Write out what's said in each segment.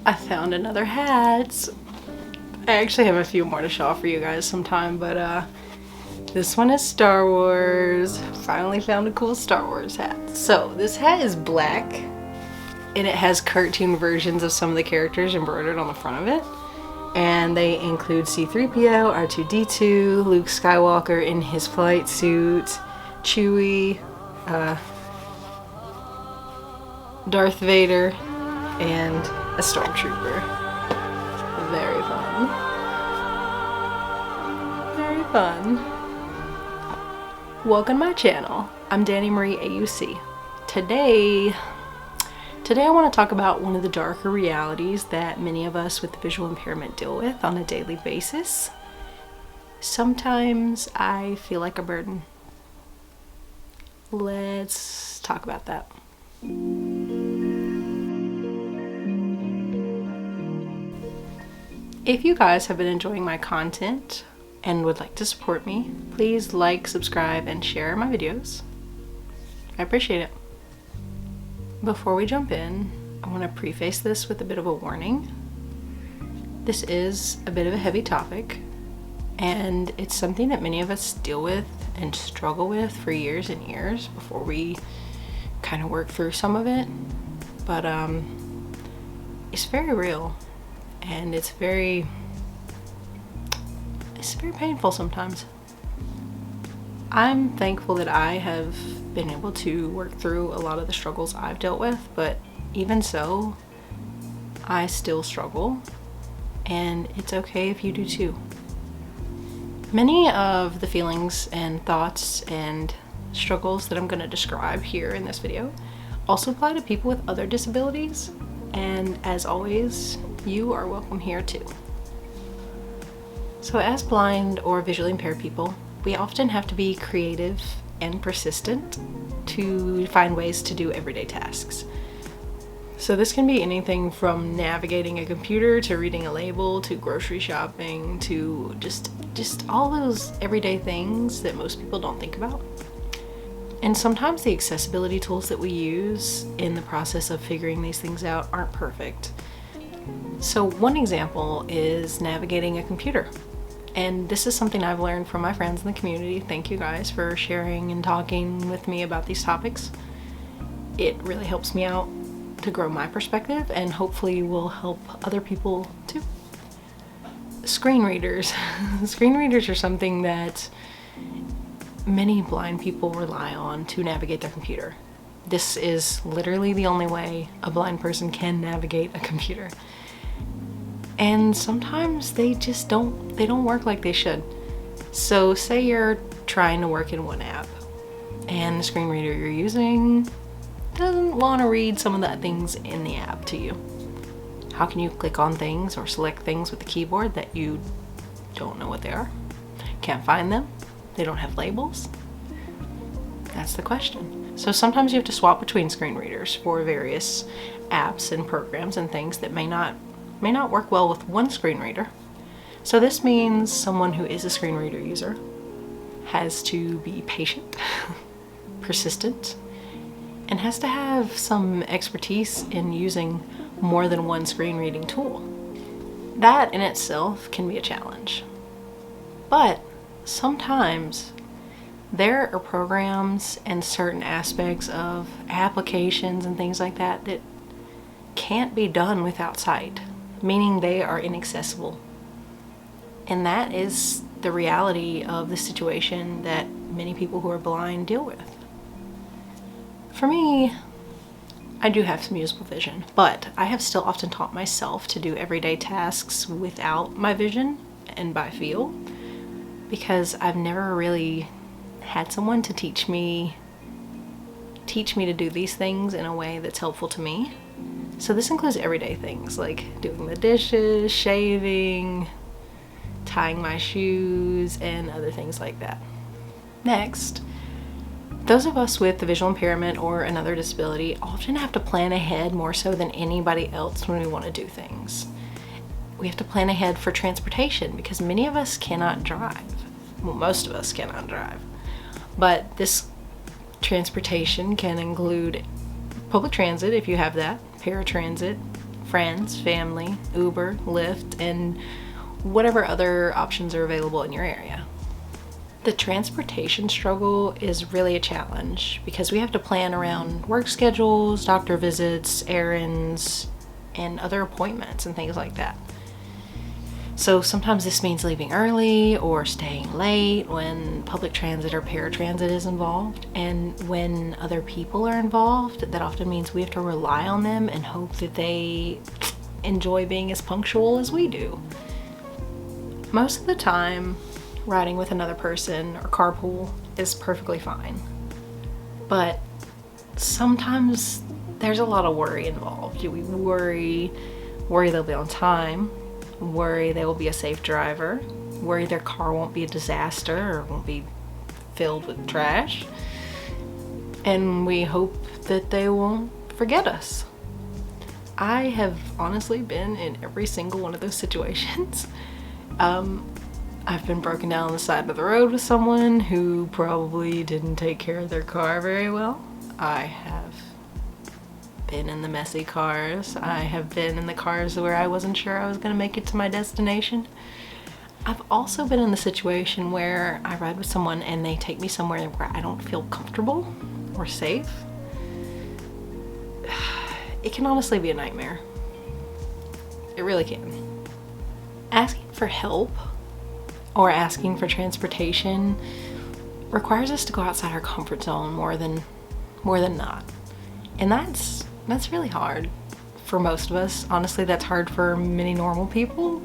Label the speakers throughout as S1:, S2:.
S1: I found another hat. I actually have a few more to show off for you guys sometime, but this one is Star Wars. Finally found a cool Star Wars hat. So this hat is black and it has cartoon versions of some of the characters embroidered on the front of it. And they include C-3PO, R2-D2, Luke Skywalker in his flight suit, Chewie, Darth Vader, and a Stormtrooper. Very fun. Very fun. Welcome to my channel. I'm Dani Marie AUC. Today I want to talk about one of the darker realities that many of us with visual impairment deal with on a daily basis. Sometimes I feel like a burden. Let's talk about that. If you guys have been enjoying my content and would like to support me, please like, subscribe, and share my videos. I appreciate it. Before we jump in, I want to preface this with a bit of a warning. This is a bit of a heavy topic, and it's something that many of us deal with and struggle with for years and years before we kind of work through some of it. But it's very real. And it's very painful sometimes. I'm thankful that I have been able to work through a lot of the struggles I've dealt with, but even so, I still struggle, and it's okay if you do too. Many of the feelings and thoughts and struggles that I'm going to describe here in this video also apply to people with other disabilities, and as always, you are welcome here too. So as blind or visually impaired people, we often have to be creative and persistent to find ways to do everyday tasks. So this can be anything from navigating a computer to reading a label to grocery shopping to just all those everyday things that most people don't think about. And sometimes the accessibility tools that we use in the process of figuring these things out aren't perfect. So one example is navigating a computer. And this is something I've learned from my friends in the community. Thank you guys for sharing and talking with me about these topics. It really helps me out to grow my perspective and hopefully will help other people too. Screen readers. Screen readers are something that many blind people rely on to navigate their computer. This is literally the only way a blind person can navigate a computer. And sometimes they just don't work like they should. So say you're trying to work in one app and the screen reader you're using doesn't want to read some of the things in the app to you. How can you click on things or select things with the keyboard that you don't know what they are? Can't find them? They don't have labels? That's the question. So sometimes you have to swap between screen readers for various apps and programs and things that may not work well with one screen reader. So this means someone who is a screen reader user has to be patient, persistent, and has to have some expertise in using more than one screen reading tool. That in itself can be a challenge. But sometimes there are programs and certain aspects of applications and things like that that can't be done without sight, meaning they are inaccessible. And that is the reality of the situation that many people who are blind deal with. For me, I do have some usable vision, but I have still often taught myself to do everyday tasks without my vision and by feel, because I've never really had someone to teach me to do these things in a way that's helpful to me. So this includes everyday things like doing the dishes, shaving, tying my shoes, and other things like that. Next, those of us with a visual impairment or another disability often have to plan ahead more so than anybody else when we want to do things. We have to plan ahead for transportation because many of us cannot drive. Well, most of us cannot drive. But this transportation can include public transit if you have that, paratransit, friends, family, Uber, Lyft, and whatever other options are available in your area. The transportation struggle is really a challenge because we have to plan around work schedules, doctor visits, errands, and other appointments and things like that. So sometimes this means leaving early or staying late when public transit or paratransit is involved. And when other people are involved, that often means we have to rely on them and hope that they enjoy being as punctual as we do. Most of the time, riding with another person or carpool is perfectly fine. But sometimes there's a lot of worry involved. We worry they'll be on time, worry they will be a safe driver, worry their car won't be a disaster or won't be filled with trash, and we hope that they won't forget us. I have honestly been in every single one of those situations. I've been broken down on the side of the road with someone who probably didn't take care of their car very well. I have been in the messy cars. I have been in the cars where I wasn't sure I was going to make it to my destination. I've also been in the situation where I ride with someone and they take me somewhere where I don't feel comfortable or safe. It can honestly be a nightmare. It really can. Asking for help or asking for transportation requires us to go outside our comfort zone more than not. And that's really hard for most of us. Honestly, that's hard for many normal people.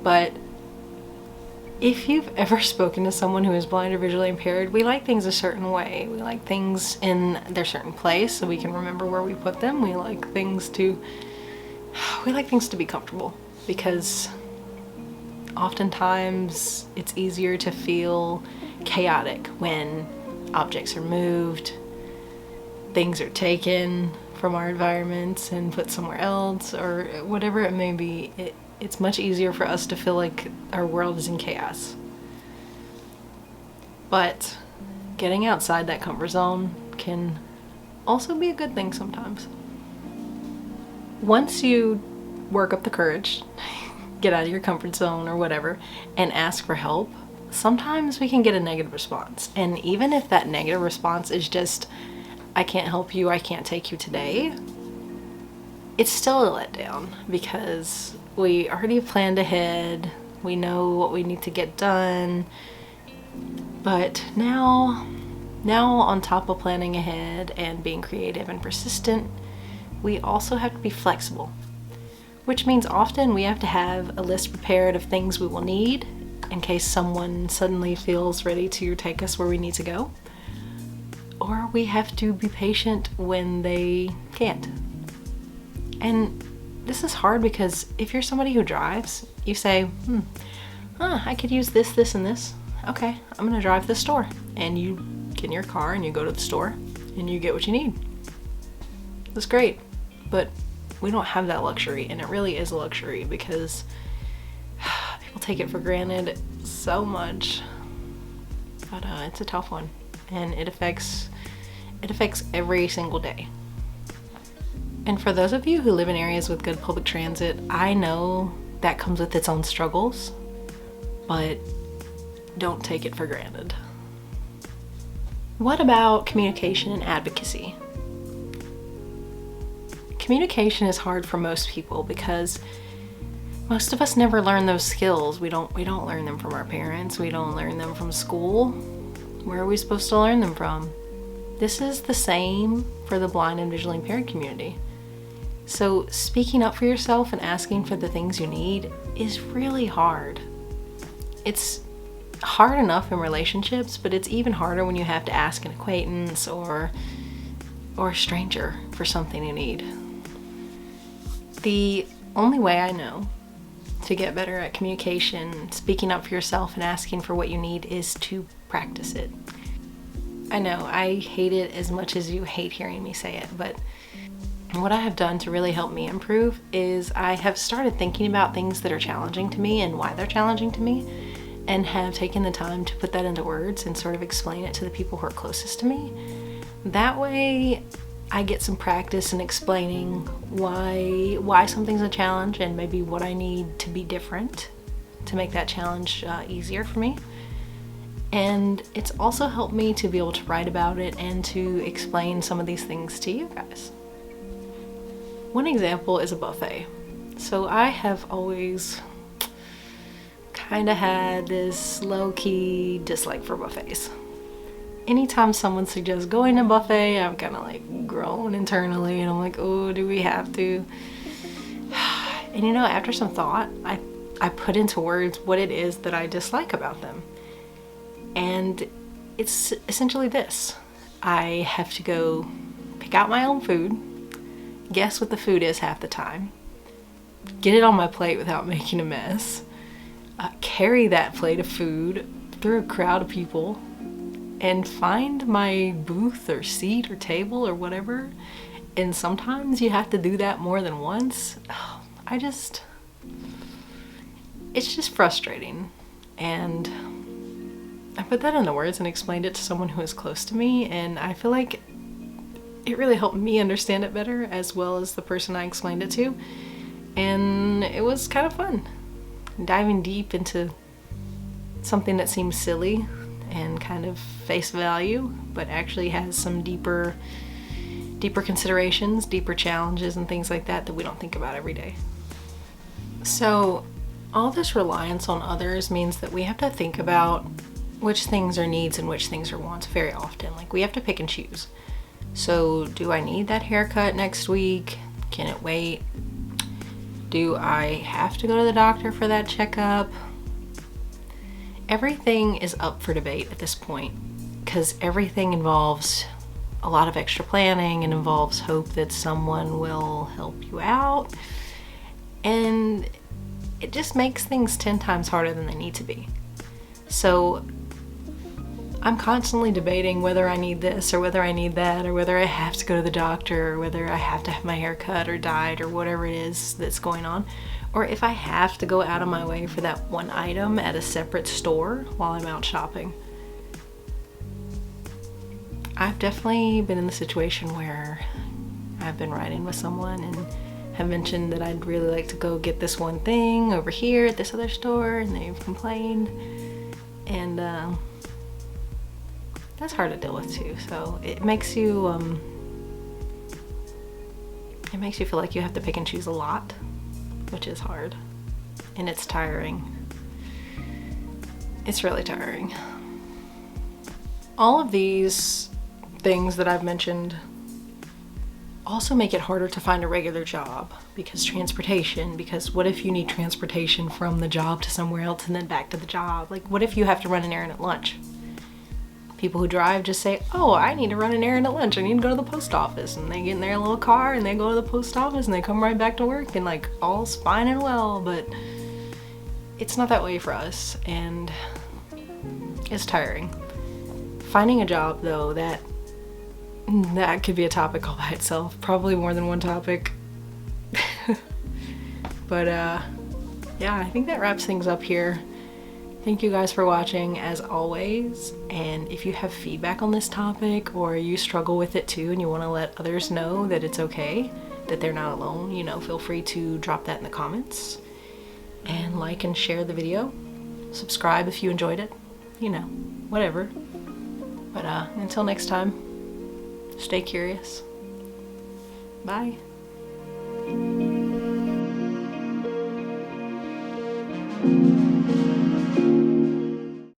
S1: But if you've ever spoken to someone who is blind or visually impaired, we like things a certain way. We like things in their certain place so we can remember where we put them. We like things to be comfortable because oftentimes it's easier to feel chaotic when objects are moved, things are taken from our environments and put somewhere else, or whatever it may be. It's much easier for us to feel like our world is in chaos. But getting outside that comfort zone can also be a good thing sometimes. Once you work up the courage, get out of your comfort zone or whatever, and ask for help, sometimes we can get a negative response. And even if that negative response is just, I can't help you, I can't take you today, it's still a letdown because we already planned ahead, we know what we need to get done, but now on top of planning ahead and being creative and persistent, we also have to be flexible, which means often we have to have a list prepared of things we will need in case someone suddenly feels ready to take us where we need to go, or we have to be patient when they can't. And this is hard because if you're somebody who drives, you say, I could use this, this, and this. Okay, I'm gonna drive to the store. And you get in your car and you go to the store and you get what you need. That's great, but we don't have that luxury, and it really is a luxury because people take it for granted so much. But it's a tough one, and it affects every single day. And for those of you who live in areas with good public transit, I know that comes with its own struggles, but don't take it for granted. What about communication and advocacy? Communication is hard for most people because most of us never learn those skills. We don't learn them from our parents. We don't learn them from school. Where are we supposed to learn them from? This is the same for the blind and visually impaired community. So speaking up for yourself and asking for the things you need is really hard. It's hard enough in relationships, but it's even harder when you have to ask an acquaintance or a stranger for something you need. The only way I know to get better at communication, speaking up for yourself, and asking for what you need is to practice it. I know, I hate it as much as you hate hearing me say it, but what I have done to really help me improve is I have started thinking about things that are challenging to me and why they're challenging to me, and have taken the time to put that into words and sort of explain it to the people who are closest to me. That way, I get some practice in explaining why something's a challenge and maybe what I need to be different to make that challenge easier for me. And it's also helped me to be able to write about it and to explain some of these things to you guys. One example is a buffet. So I have always kind of had this low-key dislike for buffets. Anytime someone suggests going to a buffet, I'm kind of like groan internally and I'm like, oh, do we have to? And you know, after some thought, I put into words what it is that I dislike about them. And it's essentially this. I have to go pick out my own food, guess what the food is half the time, get it on my plate without making a mess, carry that plate of food through a crowd of people, and find my booth or seat or table or whatever. And sometimes you have to do that more than once. It's just frustrating. And I put that into words and explained it to someone who is close to me, and I feel like it really helped me understand it better as well as the person I explained it to. And it was kind of fun, diving deep into something that seems silly and kind of face value, but actually has some deeper considerations, deeper challenges and things like that we don't think about every day. So all this reliance on others means that we have to think about which things are needs and which things are wants very often. Like, we have to pick and choose. So do I need that haircut next week? Can it wait? Do I have to go to the doctor for that checkup? Everything is up for debate at this point because everything involves a lot of extra planning and involves hope that someone will help you out. And it just makes things 10 times harder than they need to be. So I'm constantly debating whether I need this or whether I need that, or whether I have to go to the doctor, or whether I have to have my hair cut or dyed or whatever it is that's going on, or if I have to go out of my way for that one item at a separate store while I'm out shopping. I've definitely been in the situation where I've been riding with someone and have mentioned that I'd really like to go get this one thing over here at this other store, and they've complained, and that's hard to deal with too. So it makes you feel like you have to pick and choose a lot, which is hard, and it's tiring. It's really tiring. All of these things that I've mentioned also make it harder to find a regular job because what if you need transportation from the job to somewhere else and then back to the job? Like, what if you have to run an errand at lunch? People who drive just say, oh, I need to run an errand at lunch. I need to go to the post office. And they get in their little car and they go to the post office and they come right back to work and like all's fine and well, but it's not that way for us, and it's tiring. Finding a job though, that could be a topic all by itself, probably more than one topic. But yeah, I think that wraps things up here. Thank you guys for watching as always, and if you have feedback on this topic or you struggle with it too and you want to let others know that it's okay, that they're not alone, feel free to drop that in the comments, and like and share the video. Subscribe if you enjoyed it, whatever. But until next time, stay curious. Bye.